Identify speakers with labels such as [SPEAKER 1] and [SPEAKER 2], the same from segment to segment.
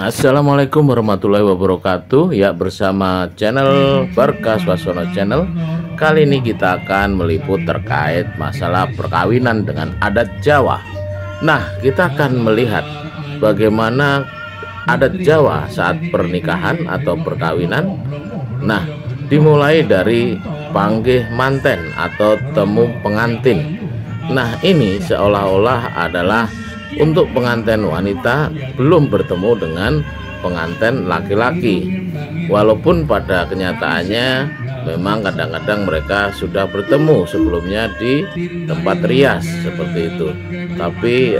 [SPEAKER 1] Assalamualaikum warahmatullahi wabarakatuh. Ya, bersama channel Barka Swasana Channel. Kali ini kita akan meliput terkait masalah perkawinan dengan adat Jawa. Nah, kita akan melihat bagaimana adat Jawa saat pernikahan atau perkawinan. Nah, dimulai dari panggih manten atau temu pengantin. Nah, ini seolah-olah adalah untuk pengantin wanita belum bertemu dengan pengantin laki-laki, walaupun pada kenyataannya memang kadang-kadang mereka sudah bertemu sebelumnya di tempat rias seperti itu. Tapi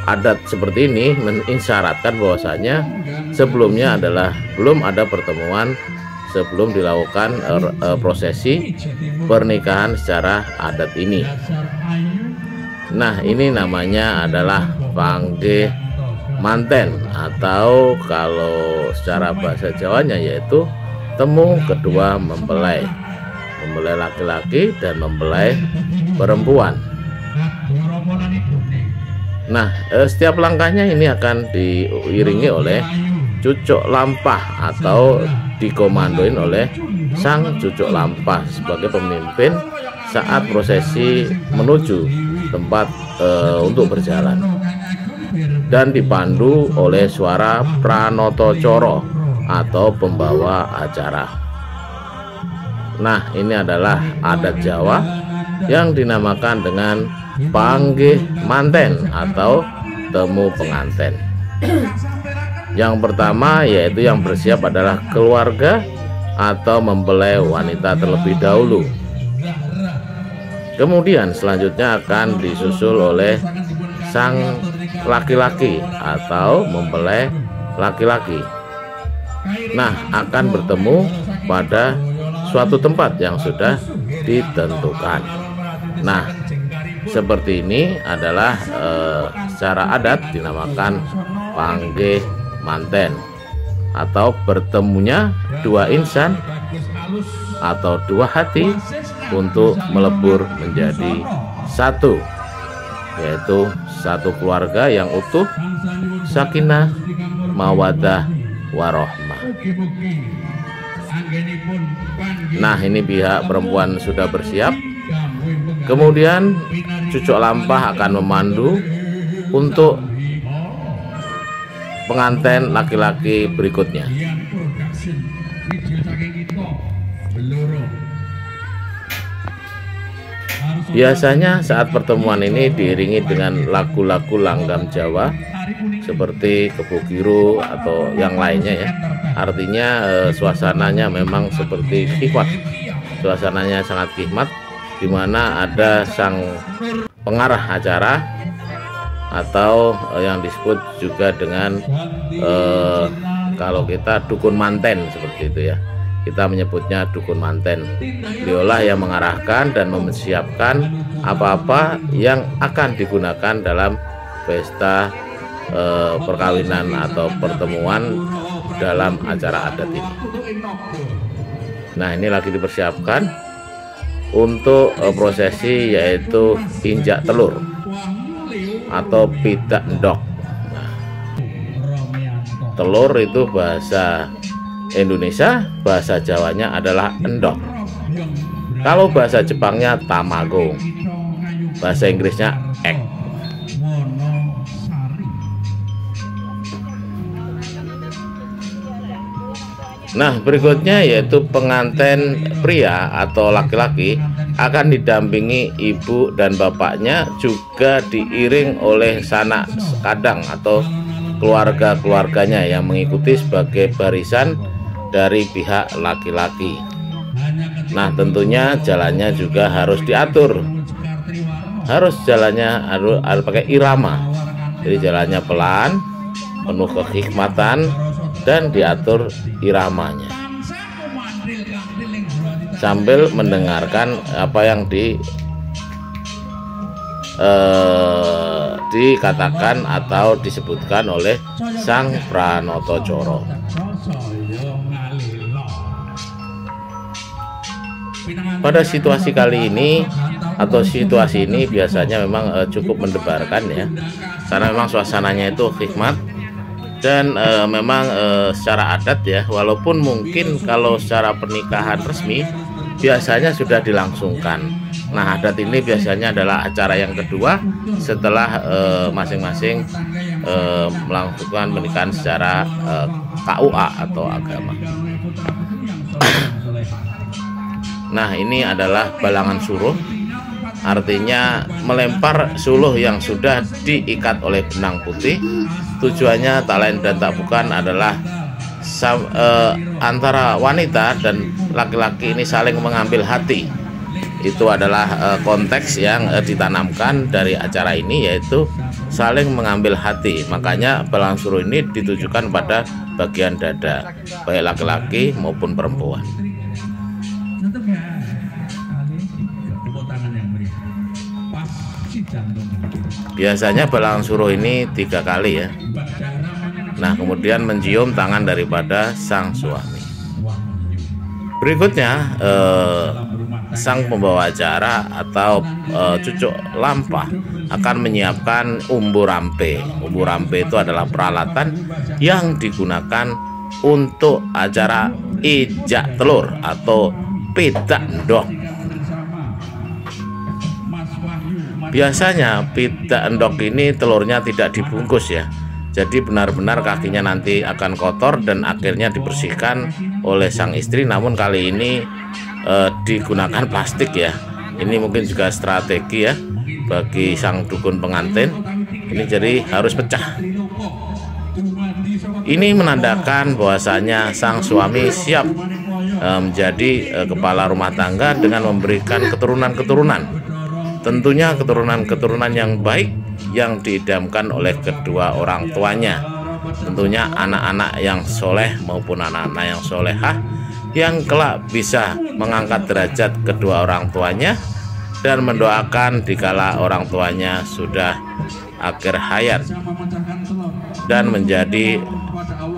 [SPEAKER 1] adat seperti ini mengisyaratkan bahwasanya sebelumnya adalah belum ada pertemuan sebelum dilakukan prosesi pernikahan secara adat ini. Nah, ini namanya adalah panggih manten, atau kalau secara bahasa Jawanya yaitu temu kedua mempelai. Mempelai laki-laki dan mempelai perempuan. Nah, setiap langkahnya ini akan diiringi oleh cucuk lampah atau dikomandoin oleh sang cucuk lampah sebagai pemimpin saat prosesi menuju tempat untuk berjalan, dan dipandu oleh suara pranoto coro atau pembawa acara. Nah, ini adalah adat Jawa yang dinamakan dengan panggih manten atau temu pengantin. Yang pertama yaitu yang bersiap adalah keluarga atau mempelai wanita terlebih dahulu. Kemudian selanjutnya akan disusul oleh sang laki-laki atau mempelai laki-laki. Nah, akan bertemu pada suatu tempat yang sudah ditentukan. Nah, seperti ini adalah secara adat dinamakan panggih manten, atau bertemunya dua insan atau dua hati untuk melebur menjadi satu, yaitu satu keluarga yang utuh, sakinah, mawaddah, warohmah. Nah, ini pihak perempuan sudah bersiap. Kemudian cucuk lampah akan memandu untuk pengantin laki-laki berikutnya. Biasanya saat pertemuan ini diiringi dengan lagu-lagu langgam Jawa seperti Kebo atau yang lainnya ya. Artinya suasananya memang seperti hikmat. Suasananya sangat hikmat, di mana ada sang pengarah acara atau yang disebut juga dengan kalau kita dukun manten seperti itu ya. Kita menyebutnya dukun manten. Beliaulah yang mengarahkan dan mempersiapkan apa-apa yang akan digunakan dalam pesta perkawinan atau pertemuan dalam acara adat ini. Nah, ini lagi dipersiapkan untuk prosesi yaitu injak telur atau pidak endok. Nah, telur itu bahasa Indonesia, bahasa Jawanya adalah endok. Kalau bahasa Jepangnya tamago, bahasa Inggrisnya egg. Nah, berikutnya yaitu pengantin pria atau laki-laki akan didampingi ibu dan bapaknya, juga diiring oleh sanak kadang atau keluarga-keluarganya yang mengikuti sebagai barisan dari pihak laki-laki. Nah, tentunya jalannya juga harus diatur. Jalannya harus pakai irama. Jadi jalannya pelan, penuh kehikmatan, dan diatur iramanya sambil mendengarkan apa yang dikatakan atau disebutkan oleh sang pranoto coro. Pada situasi kali ini atau situasi ini biasanya memang cukup mendebarkan ya, karena memang suasananya itu hikmat. Dan memang secara adat ya, walaupun mungkin kalau secara pernikahan resmi biasanya sudah dilangsungkan. Nah, adat ini biasanya adalah acara yang kedua setelah masing-masing melakukan pernikahan secara KUA atau agama. Nah, ini adalah balangan suruh, artinya melempar suluh yang sudah diikat oleh benang putih. Tujuannya tak lain dan tak bukan adalah antara wanita dan laki-laki ini saling mengambil hati. Itu adalah konteks yang ditanamkan dari acara ini, yaitu saling mengambil hati. Makanya balangan suruh ini ditujukan pada bagian dada, baik laki-laki maupun perempuan. Biasanya balangan suruh ini 3 kali ya. Nah, kemudian mencium tangan daripada sang suami. Berikutnya sang pembawa acara atau cucuk lampah akan menyiapkan umbu rampe. Umbu rampe itu adalah peralatan yang digunakan untuk acara ijak telur atau pidak endok. Biasanya pidak endok ini telurnya tidak dibungkus ya. Jadi benar-benar kakinya nanti akan kotor dan akhirnya dibersihkan oleh sang istri. Namun kali ini digunakan plastik ya. Ini mungkin juga strategi ya bagi sang dukun pengantin. Ini jadi harus pecah. Ini menandakan bahwasanya sang suami siap menjadi kepala rumah tangga dengan memberikan keturunan-keturunan. Tentunya keturunan-keturunan yang baik yang diidamkan oleh kedua orang tuanya. Tentunya anak-anak yang soleh maupun anak-anak yang solehah yang kelak bisa mengangkat derajat kedua orang tuanya dan mendoakan dikala orang tuanya sudah akhir hayat dan menjadi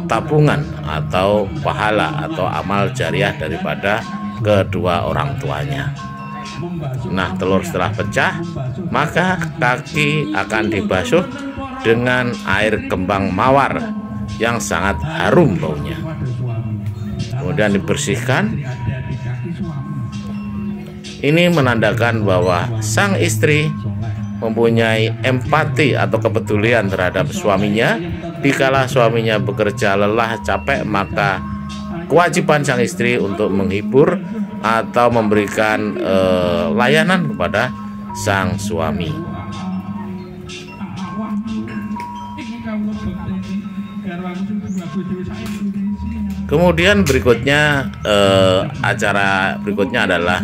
[SPEAKER 1] tabungan atau pahala atau amal jariah daripada kedua orang tuanya. Nah, telur setelah pecah, maka kaki akan dibasuh dengan air kembang mawar yang sangat harum baunya. Kemudian dibersihkan. Ini menandakan bahwa sang istri mempunyai empati atau kepedulian terhadap suaminya. Dikala suaminya bekerja lelah capek, maka kewajiban sang istri untuk menghibur atau memberikan layanan kepada sang suami. Kemudian berikutnya acara berikutnya adalah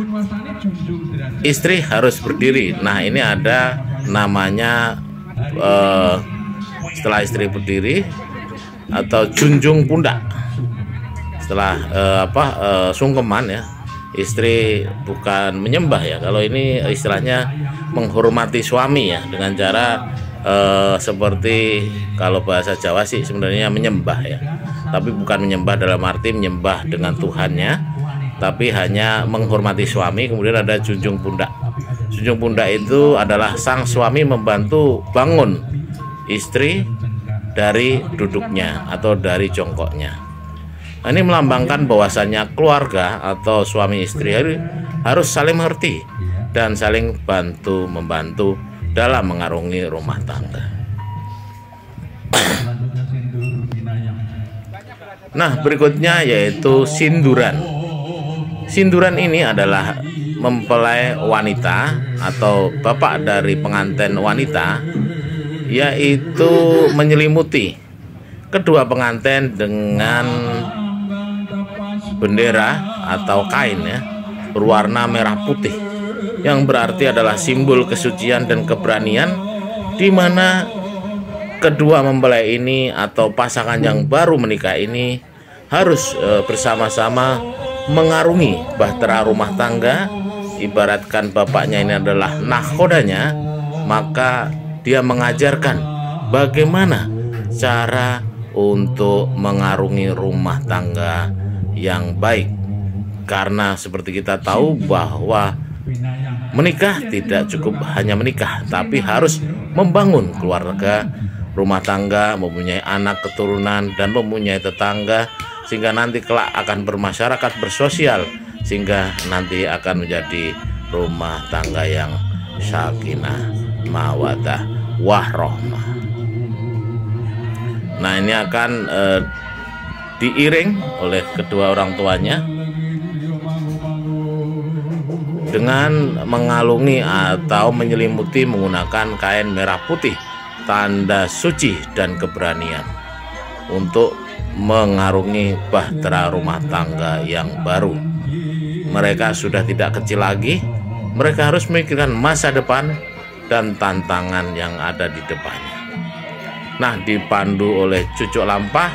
[SPEAKER 1] istri harus berdiri. Nah, ini ada namanya setelah istri berdiri atau junjung pundak. Setelah sungkeman ya. Istri bukan menyembah ya, kalau ini istilahnya menghormati suami ya, dengan cara seperti kalau bahasa Jawa sih sebenarnya menyembah ya, tapi bukan menyembah dalam arti menyembah dengan Tuhannya, tapi hanya menghormati suami. Kemudian ada junjung pundak. Junjung pundak itu adalah sang suami membantu bangun istri dari duduknya atau dari jongkoknya. Nah, ini melambangkan bahwasannya keluarga atau suami istri harus saling mengerti dan saling bantu-membantu dalam mengarungi rumah tangga. Nah, berikutnya yaitu sinduran. Sinduran ini adalah mempelai wanita atau bapak dari pengantin wanita, yaitu menyelimuti kedua pengantin dengan bendera atau kain ya berwarna merah putih, yang berarti adalah simbol kesucian dan keberanian, di mana kedua mempelai ini atau pasangan yang baru menikah ini harus bersama-sama mengarungi bahtera rumah tangga. Ibaratkan bapaknya ini adalah nahkodanya, maka dia mengajarkan bagaimana cara untuk mengarungi rumah tangga yang baik. Karena seperti kita tahu bahwa Menikah tidak cukup hanya menikah, tapi harus membangun keluarga, rumah tangga, mempunyai anak keturunan, dan mempunyai tetangga, sehingga nanti kelak akan bermasyarakat, bersosial, sehingga nanti akan menjadi rumah tangga yang sakinah, mawaddah, warahmah. Nah, ini akan diiring oleh kedua orang tuanya dengan mengalungi atau menyelimuti menggunakan kain merah putih, tanda suci dan keberanian, untuk mengarungi bahtera rumah tangga yang baru. Mereka sudah tidak kecil lagi, mereka harus memikirkan masa depan dan tantangan yang ada di depannya. Nah, dipandu oleh Cucuk Lampah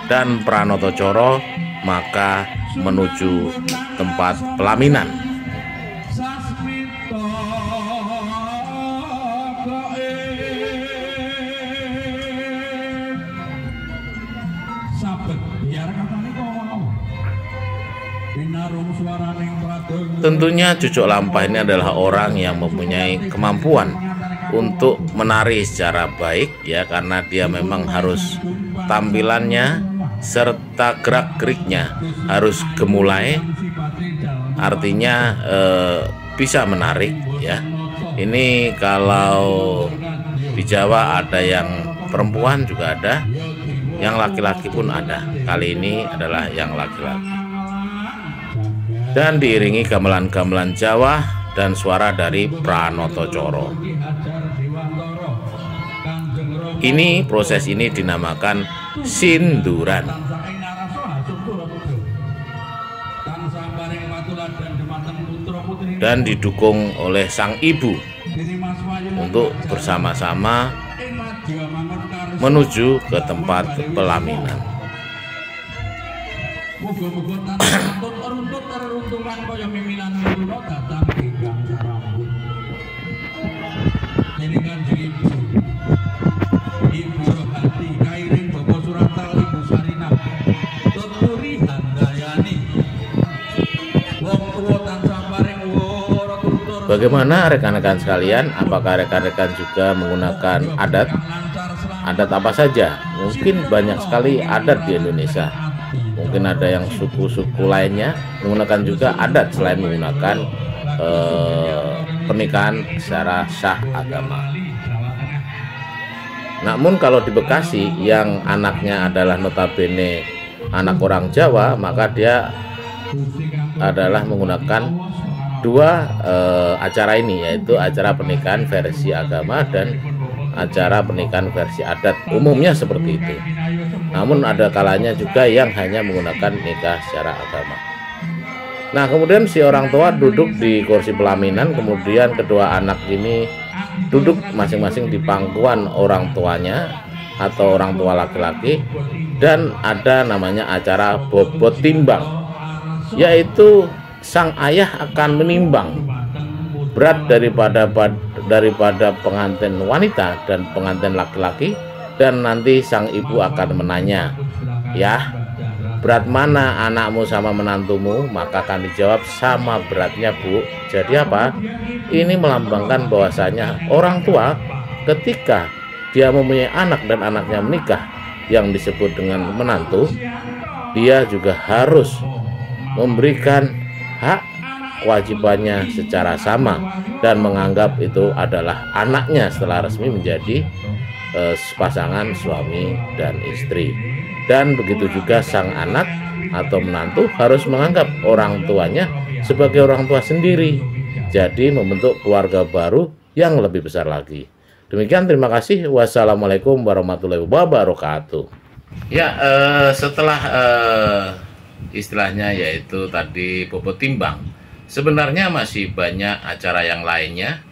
[SPEAKER 1] dan Pranoto Coro, maka menuju tempat pelaminan. Tentunya Cucuk Lampah ini adalah orang yang mempunyai kemampuan untuk menari secara baik, ya, karena dia memang harus tampilannya serta gerak-geriknya harus gemulai, artinya bisa menarik, ya. Ini kalau di Jawa ada yang perempuan juga ada, yang laki-laki pun ada. Kali ini adalah yang laki-laki. Dan diiringi gamelan-gamelan Jawa dan suara dari Pranoto Coro. Proses ini dinamakan sinduran. Dan didukung oleh sang ibu untuk bersama-sama menuju ke tempat pelaminan. Bagaimana rekan-rekan sekalian? Apakah rekan-rekan juga menggunakan adat? Adat apa saja? Mungkin banyak sekali adat di Indonesia. Mungkin ada yang suku-suku lainnya menggunakan juga adat selain menggunakan pernikahan secara sah agama. Namun kalau di Bekasi yang anaknya adalah notabene anak orang Jawa, maka dia adalah menggunakan dua acara ini, yaitu acara pernikahan versi agama dan acara pernikahan versi adat. Umumnya seperti itu. Namun ada kalanya juga yang hanya menggunakan nikah secara agama. Nah, kemudian si orang tua duduk di kursi pelaminan, kemudian kedua anak ini duduk masing-masing di pangkuan orang tuanya atau orang tua laki-laki, dan ada namanya acara bobot timbang, yaitu sang ayah akan menimbang berat daripada pengantin wanita dan pengantin laki-laki, dan nanti sang ibu akan menanya, "Ya, berat mana anakmu sama menantumu?" Maka akan dijawab, "Sama beratnya, Bu." Jadi apa? Ini melambangkan bahwasanya orang tua ketika dia mempunyai anak dan anaknya menikah yang disebut dengan menantu, dia juga harus memberikan hak kewajibannya secara sama dan menganggap itu adalah anaknya setelah resmi menjadi pasangan suami dan istri. Dan begitu juga sang anak atau menantu harus menganggap orang tuanya sebagai orang tua sendiri, jadi membentuk keluarga baru yang lebih besar lagi. Demikian, terima kasih. Wassalamualaikum warahmatullahi wabarakatuh. Ya, setelah istilahnya yaitu tadi bobot timbang, sebenarnya masih banyak acara yang lainnya,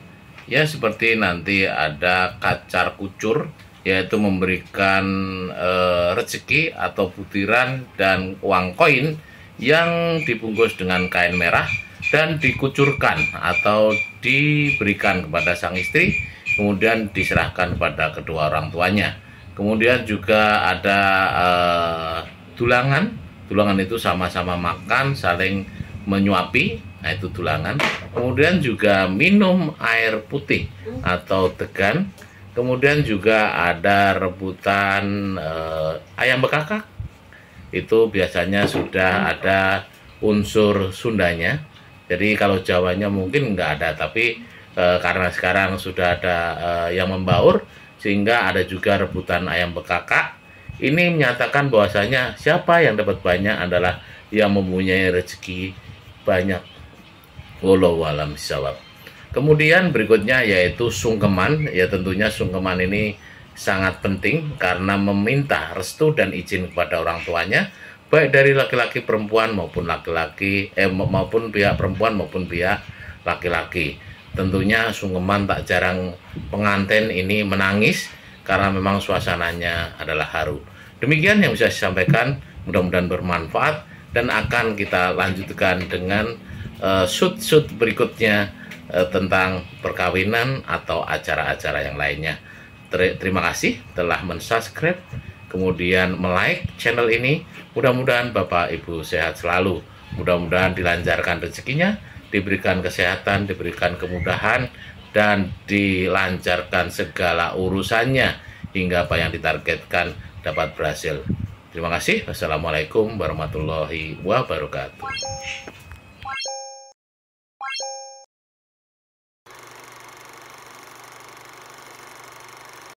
[SPEAKER 1] ya, seperti nanti ada kacar kucur, yaitu memberikan rezeki atau butiran dan uang koin yang dibungkus dengan kain merah dan dikucurkan atau diberikan kepada sang istri, kemudian diserahkan kepada kedua orang tuanya. Kemudian juga ada tulangan itu sama-sama makan, saling menyuapi Nah, itu tulangan. Kemudian juga minum air putih atau degan. Kemudian juga ada rebutan ayam bekakak. Itu biasanya sudah ada unsur Sundanya. Jadi kalau Jawanya mungkin nggak ada, tapi karena sekarang sudah ada yang membaur, sehingga ada juga rebutan ayam bekakak. Ini menyatakan bahwasanya siapa yang dapat banyak adalah yang mempunyai rezeki banyak. Wallahu a'lam bishawab. Kemudian berikutnya yaitu sungkeman. Ya, tentunya sungkeman ini sangat penting karena meminta restu dan izin kepada orang tuanya, baik dari laki-laki perempuan maupun maupun pihak perempuan maupun pihak laki-laki. Tentunya sungkeman tak jarang pengantin ini menangis karena memang suasananya adalah haru. Demikian yang bisa saya sampaikan, mudah-mudahan bermanfaat, dan akan kita lanjutkan dengan shoot berikutnya tentang perkawinan atau acara-acara yang lainnya. Terima kasih telah mensubscribe, kemudian like channel ini. Mudah-mudahan Bapak Ibu sehat selalu, mudah-mudahan dilancarkan rezekinya, diberikan kesehatan, diberikan kemudahan, dan dilancarkan segala urusannya hingga apa yang ditargetkan dapat berhasil. Terima kasih. Wassalamualaikum warahmatullahi wabarakatuh.